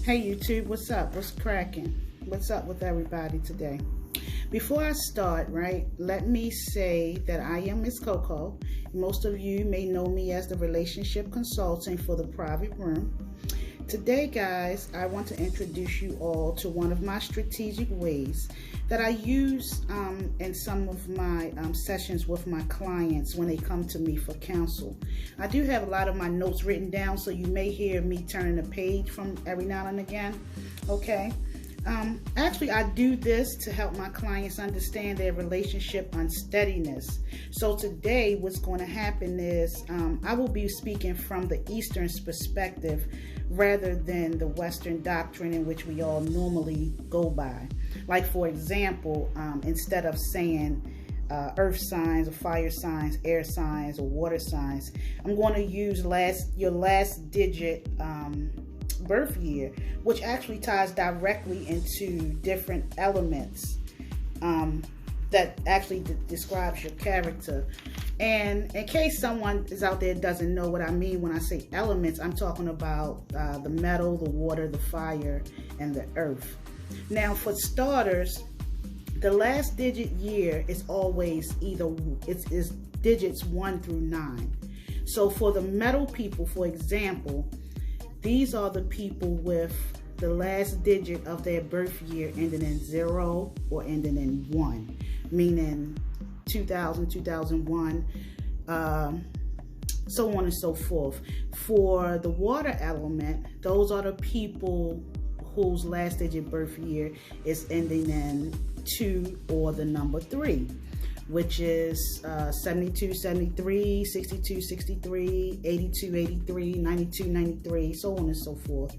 Hey YouTube, what's up? What's cracking? What's up with everybody today? Before I start, let me say that I am Miss Coco. Most of you may know me as the relationship consultant for the private room. Today, guys, I want to introduce you all to one of my strategic ways that I use in some of my sessions with my clients when they come to me for counsel. I do have a lot of my notes written down, so you may hear me turning a page from every now and again, okay? Actually, I do this to help my clients understand their relationship unsteadiness. So today, what's going to happen is I will be speaking from the Eastern perspective rather than the Western doctrine in which we all normally go by. Like, for example, instead of saying earth signs or fire signs, air signs or water signs, I'm going to use your last digit birth year, which actually ties directly into different elements that actually describes your character. And in case someone is out there doesn't know what I mean when I say elements, I'm talking about the metal, the water, the fire, and the earth. Now, for starters, the last digit year is always it's digits 1 through 9. So for the metal people, for example, these are the people with the last digit of their birth year ending in 0 or ending in 1, meaning 2000, 2001, so on and so forth. For the water element, those are the people whose last digit birth year is ending in 2 or the number 3, which is 72, 73, 62, 63, 82, 83, 92, 93, so on and so forth.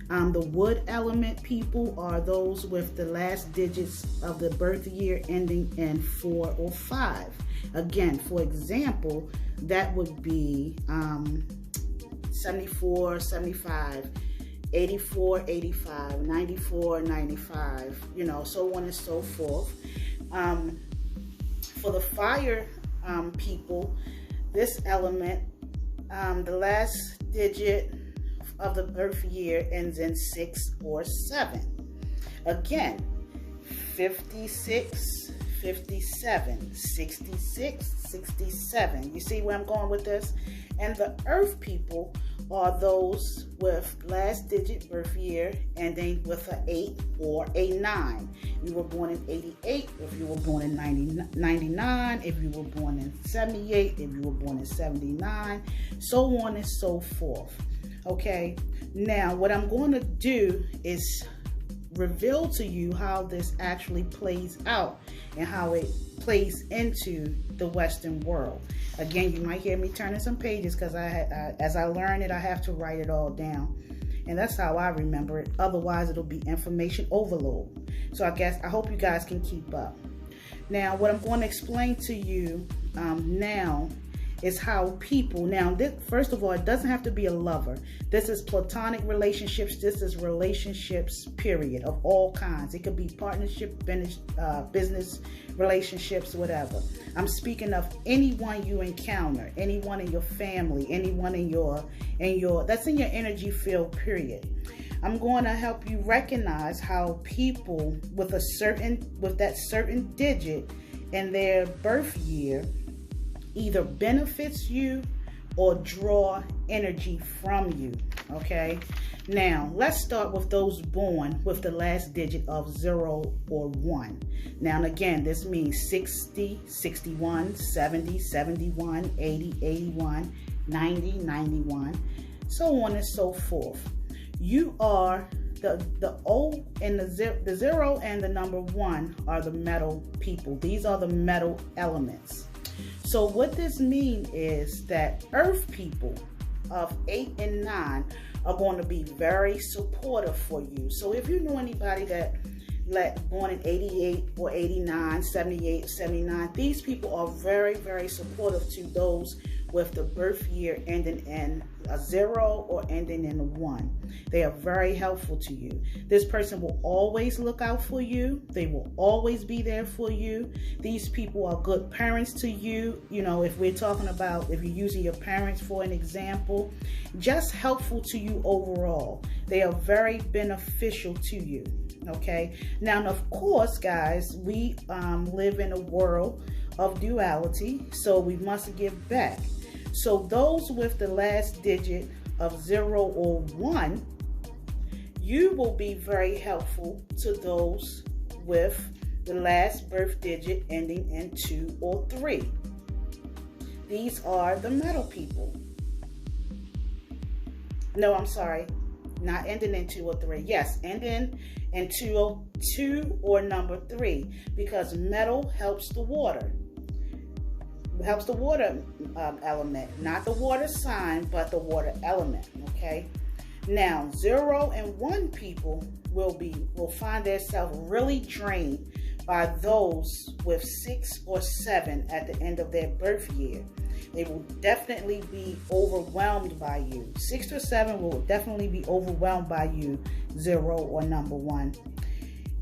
The wood element people are those with the last digits of the birth year ending in 4 or 5. Again, for example, that would be 74, 75, 84, 85, 94, 95, so on and so forth. For the fire people, this element, the last digit of the birth year ends in 6 or 7. Again, 56, 57, 66, 67. You see where I'm going with this? And the earth people are those with last digit birth year ending with an 8 or a 9. You were born in 88, if you were born in 99, if you were born in 78, if you were born in 79, so on and so forth. Okay, now what I'm going to do is reveal to you how this actually plays out and how it plays into the Western world. Again, you might hear me turning some pages because as I learn it, I have to write it all down. And that's how I remember it. Otherwise, it'll be information overload. So I hope you guys can keep up. Now, what I'm going to explain to you now is how people, first of all, it doesn't have to be a lover. This is platonic relationships. This is relationships, period, of all kinds. It could be partnership, business relationships, whatever. I'm speaking of anyone you encounter, anyone in your family, anyone in your that's in your energy field, period. I'm going to help you recognize how people with that certain digit in their birth year either benefits you or draw energy from you, okay? Now, let's start with those born with the last digit of 0 or 1. Now, and again, this means 60, 61, 70, 71, 80, 81, 90, 91, so on and so forth. You are the O and the 0 and the number 1 are the metal people. These are the metal elements. So what this means is that earth people of 8 and 9 are going to be very supportive for you. So if you know anybody that born in 88 or 89, 78, 79, these people are very, very supportive to those with the birth year ending in a 0 or ending in a 1. They are very helpful to you. This person will always look out for you. They will always be there for you. These people are good parents to you. If we're talking about, if you're using your parents for an example, just helpful to you overall. They are very beneficial to you. Okay. Now, of course, guys, we live in a world of duality, so we must give back. So those with the last digit of 0 or 1, you will be very helpful to those with the last birth digit ending in 2 or 3. These are the metal people. No, I'm sorry. Not ending in 2 or 3. Yes, ending in 2 or number 3, because metal helps the water. It helps the water element, not the water sign, but the water element. Okay. Now, 0 and 1 people will find themselves really drained by those with 6 or 7 at the end of their birth year. They will definitely be overwhelmed by you. 6 or 7 will definitely be overwhelmed by you, 0 or number 1.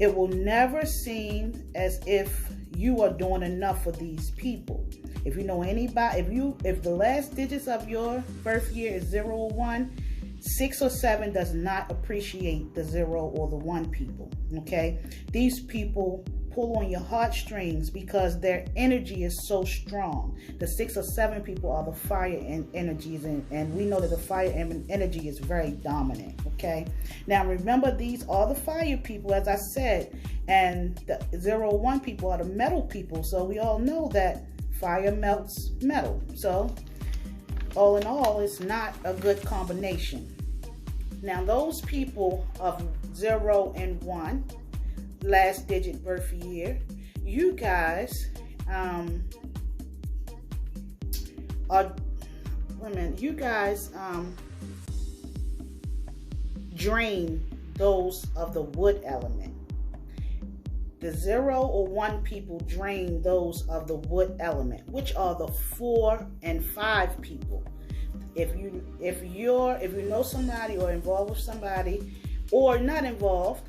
It will never seem as if you are doing enough for these people. If you know anybody, if the last digits of your birth year is 0 or 1, 6 or 7 does not appreciate the 0 or the 1 people. Okay? These people pull on your heartstrings because their energy is so strong. The 6 or 7 people are the fire energies, and we know that the fire energy is very dominant. Okay? Now remember, these are the fire people, as I said, and the 0 or 1 people are the metal people. So we all know that fire melts metal. So all in all, it's not a good combination. Now those people of 0 and 1, last digit birth year, you guys drain those of the wood element. The 0 or 1 people drain those of the wood element, which are the 4 and 5 people. If you know somebody or involved with somebody, or not involved,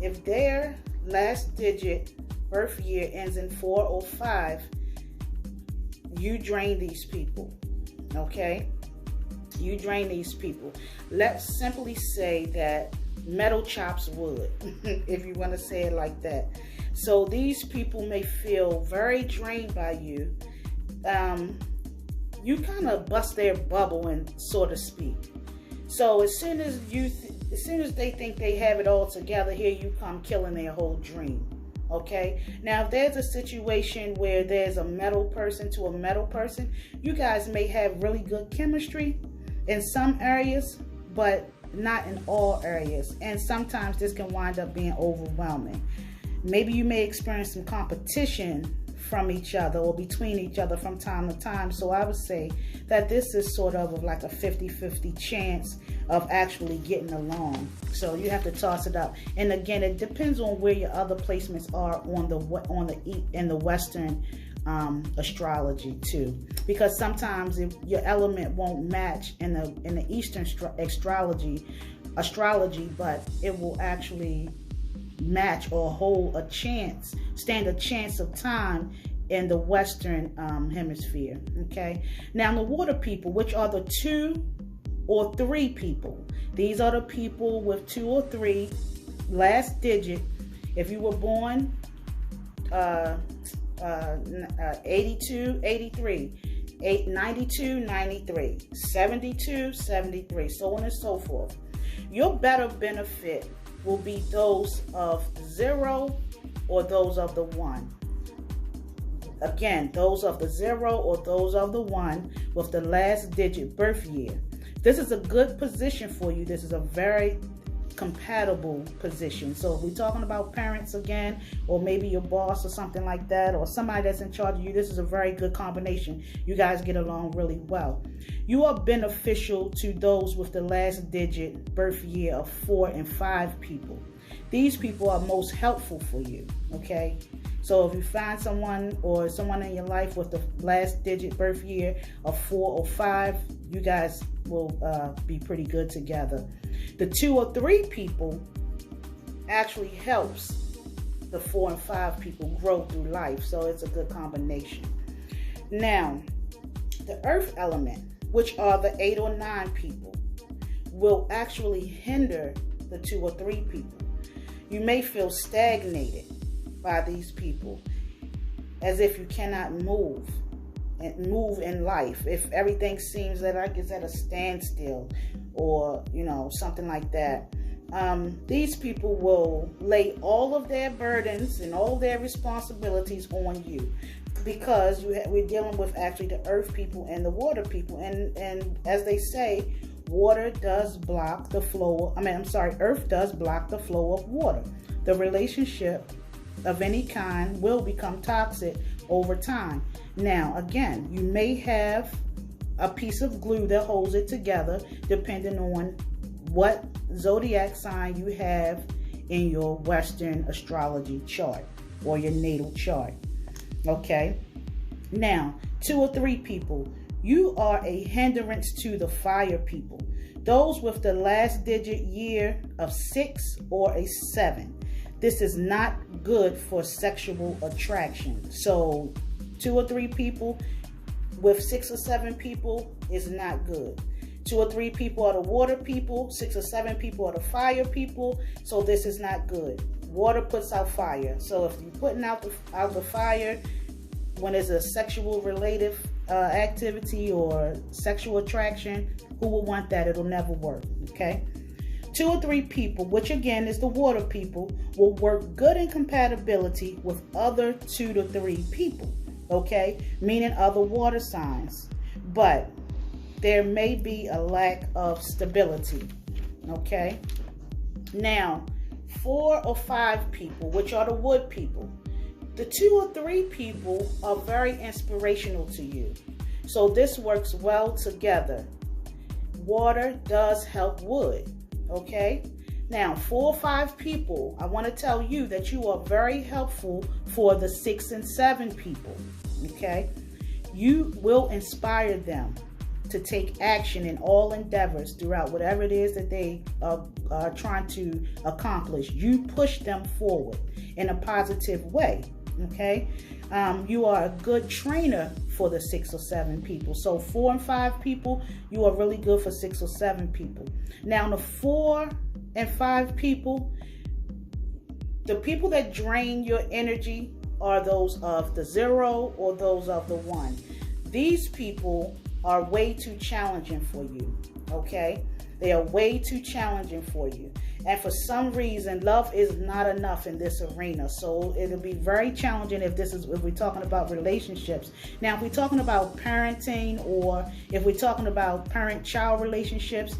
if their last digit birth year ends in 4 or 5, you drain these people. Okay? You drain these people. Let's simply say that metal chops wood, if you want to say it like that. So these people may feel very drained by you. You kind of bust their bubble, and so to speak. So as soon as they think they have it all together, here you come killing their whole dream. Okay? Now, if there's a situation where there's a metal person to a metal person, you guys may have really good chemistry in some areas, but not in all areas. And sometimes this can wind up being overwhelming. Maybe you may experience some competition from each other or between each other from time to time. So I would say that this is sort of like a 50-50 chance of actually getting along. So you have to toss it up. And again, it depends on where your other placements are in the Western astrology too, because sometimes if your element won't match in the Eastern astrology, but it will actually match or stand a chance of time in the Western hemisphere. Okay, now the water people, which are the 2 or 3 people, these are the people with 2 or 3 last digit. If you were born 82, 83, 92, 93, 72, 73, so on and so forth. Your better benefit will be those of 0 or those of the 1. Again, those of the 0 or those of the 1 with the last digit birth year. This is a good position for you. This is a very compatible position. So if we're talking about parents again, or maybe your boss or something like that, or somebody that's in charge of you, this is a very good combination. You guys get along really well. You are beneficial to those with the last digit birth year of 4 and 5 people. These people are most helpful for you. Okay, so if you find someone or someone in your life with the last digit birth year of 4 or 5, you guys will be pretty good together. The 2 or 3 people actually helps the 4 and 5 people grow through life. So it's a good combination. Now, the earth element, which are the 8 or 9 people. will actually hinder the 2 or 3 people. You may feel stagnated by these people, as if you cannot move in life. If everything seems that like it's at a standstill, or something like that. These people will lay all of their burdens and all their responsibilities on you, because we're dealing with actually the earth people and the water people, and as they say, water does block the flow. Earth does block the flow of water. The relationship of any kind will become toxic over time. Now, again, you may have a piece of glue that holds it together, depending on what zodiac sign you have in your Western astrology chart or your natal chart. Okay? Now, 2 or 3 people, you are a hindrance to the fire people. Those with the last digit year of 6 or a 7. This is not good for sexual attraction. So 2 or 3 people with 6 or 7 people is not good. 2 or 3 people are the water people. 6 or 7 people are the fire people. So this is not good. Water puts out fire. So if you're putting out the fire when it's a sexual related activity or sexual attraction, who will want that? It'll never work. Okay? 2 or 3 people, which again is the water people, will work good in compatibility with other 2 to 3 people. Okay? Meaning other water signs. But there may be a lack of stability. Okay? Now, 4 or 5 people, which are the wood people. The 2 or 3 people are very inspirational to you. So this works well together. Water does help wood. Okay? Now, 4 or 5 people, I want to tell you that you are very helpful for the 6 and 7 people. Okay? You will inspire them to take action in all endeavors throughout whatever it is that they are trying to accomplish. You push them forward in a positive way. Okay? You are a good trainer for the 6 or 7 people. So 4 and 5 people, you are really good for 6 or 7 people. Now the 4 and 5 people, the people that drain your energy are those of the 0 or those of the 1. These people are way too challenging for you. Okay? They are way too challenging for you. And for some reason, love is not enough in this arena. So it'll be very challenging if we're talking about relationships. Now, if we're talking about parenting, or if we're talking about parent-child relationships,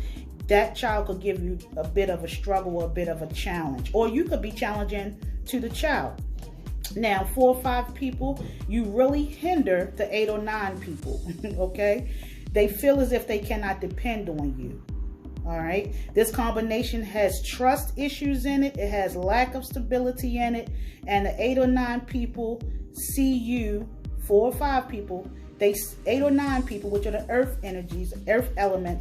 that child could give you a bit of a struggle or a bit of a challenge. Or you could be challenging to the child. Now, 4 or 5 people, you really hinder the 8 or 9 people. Okay? They feel as if they cannot depend on you. All right. This combination has trust issues in it. It has lack of stability in it. And the 8 or 9 people see you, 4 or 5 people, 8 or 9 people, which are the earth energies, earth element,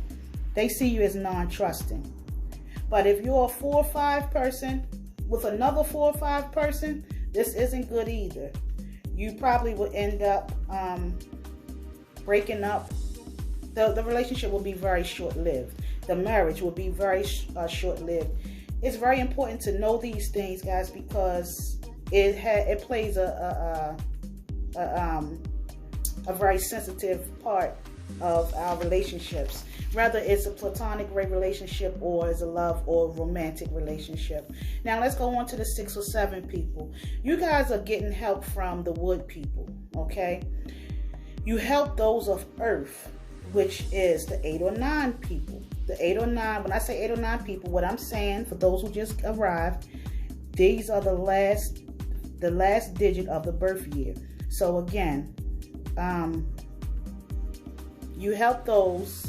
they see you as non-trusting. But if you're a 4 or 5 person with another 4 or 5 person, this isn't good either. You probably will end up breaking up. The relationship will be very short-lived. The marriage will be very short-lived. It's very important to know these things, guys, because it plays a very sensitive part of our relationships. Whether it's a platonic relationship or it's a love or romantic relationship. Now let's go on to the 6 or 7 people. You guys are getting help from the wood people. Okay, you help those of earth, which is the 8 or 9 people. The 8 or 9, when I say 8 or 9 people, what I'm saying, for those who just arrived, these are the last digit of the birth year. So again, you help those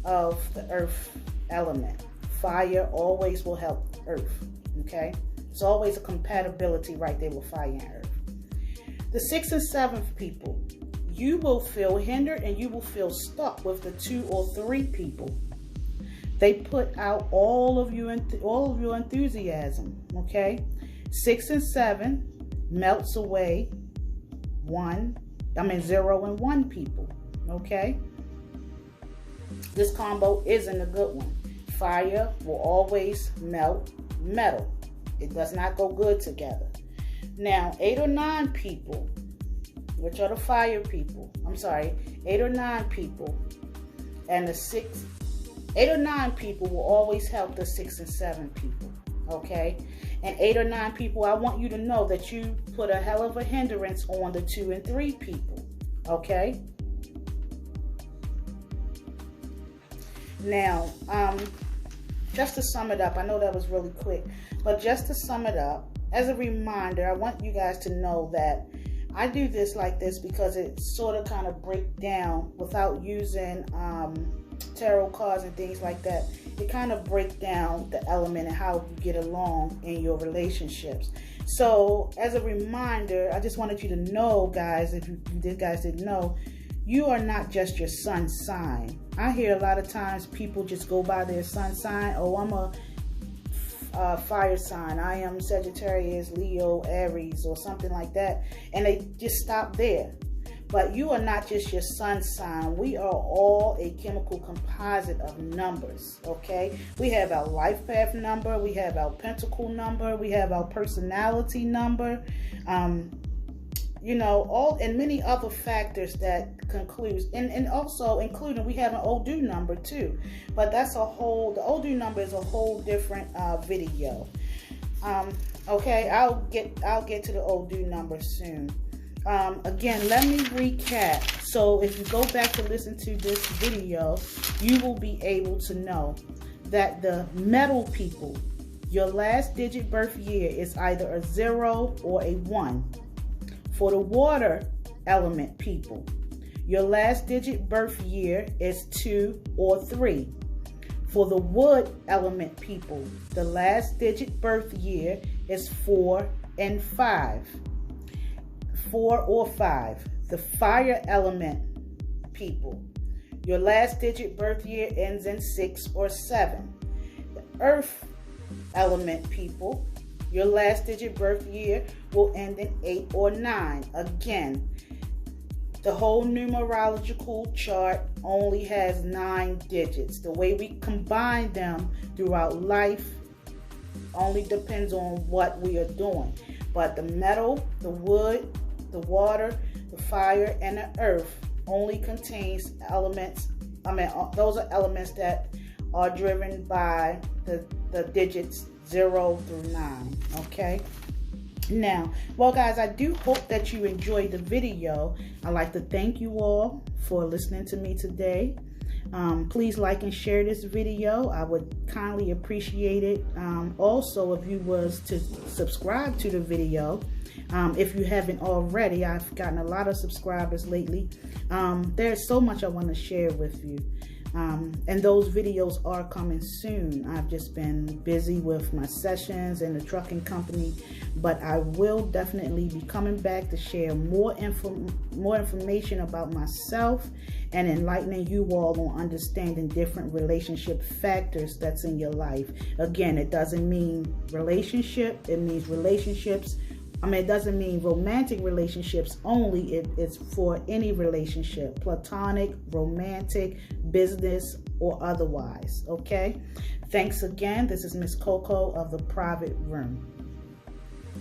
of the earth element. Fire always will help earth. Okay? It's always a compatibility right there with fire and earth. The 6 and 7th people, you will feel hindered and you will feel stuck with the 2 or 3 people. They put out all of your enthusiasm. Okay? 6 and 7 melts away 0 and 1 people. Okay? This combo isn't a good one. Fire will always melt metal. It does not go good together. Now, 8 or 9 people, which are the fire people, 8 or 9 people, and the 8 or 9 people will always help the 6 and 7 people, okay? And 8 or 9 people, I want you to know that you put a hell of a hindrance on the 2 and 3 people, okay? Now, just to sum it up, I know that was really quick, but just to sum it up, as a reminder, I want you guys to know that I do this like this because it sort of kind of breaks down without using tarot cards and things like that. It kind of breaks down the element and how you get along in your relationships. So as a reminder, I just wanted you to know, guys, if you guys didn't know, you are not just your sun sign. I hear a lot of times people just go by their sun sign. Oh, I'm a fire sign. I am Sagittarius, Leo, Aries, or something like that. And they just stop there. But you are not just your sun sign. We are all a chemical composite of numbers, okay? We have our life path number. We have our pentacle number. We have our personality number. You know, all and many other factors that concludes, and also including we have an Odu number too, but that's the Odu number is a whole different video. Okay, I'll get to the Odu number soon. Again, let me recap. So if you go back to listen to this video, you will be able to know that the metal people, your last digit birth year is either a 0 or a 1. For the water element people, your last digit birth year is 2 or 3. For the wood element people, the last digit birth year is 4 and 5. 4 or 5. The fire element people, your last digit birth year ends in 6 or 7. The earth element people, your last digit birth year will end in 8 or 9. Again, the whole numerological chart only has 9 digits. The way we combine them throughout life only depends on what we are doing. But the metal, the wood, the water, the fire, and the earth only contains elements. Those are elements that are driven by the digits 0 through 9, okay? Now, well, guys, I do hope that you enjoyed the video. I'd like to thank you all for listening to me today. Please like and share this video. I would kindly appreciate it. Also, if you was to subscribe to the video, if you haven't already, I've gotten a lot of subscribers lately. There's so much I want to share with you. And those videos are coming soon. I've just been busy with my sessions and the trucking company, but I will definitely be coming back to share more information about myself and enlightening you all on understanding different relationship factors that's in your life. Again, it doesn't mean relationship, it means relationships. It doesn't mean romantic relationships only. It's for any relationship, platonic, romantic, business, or otherwise, okay? Thanks again. This is Miss Coco of the Private Room.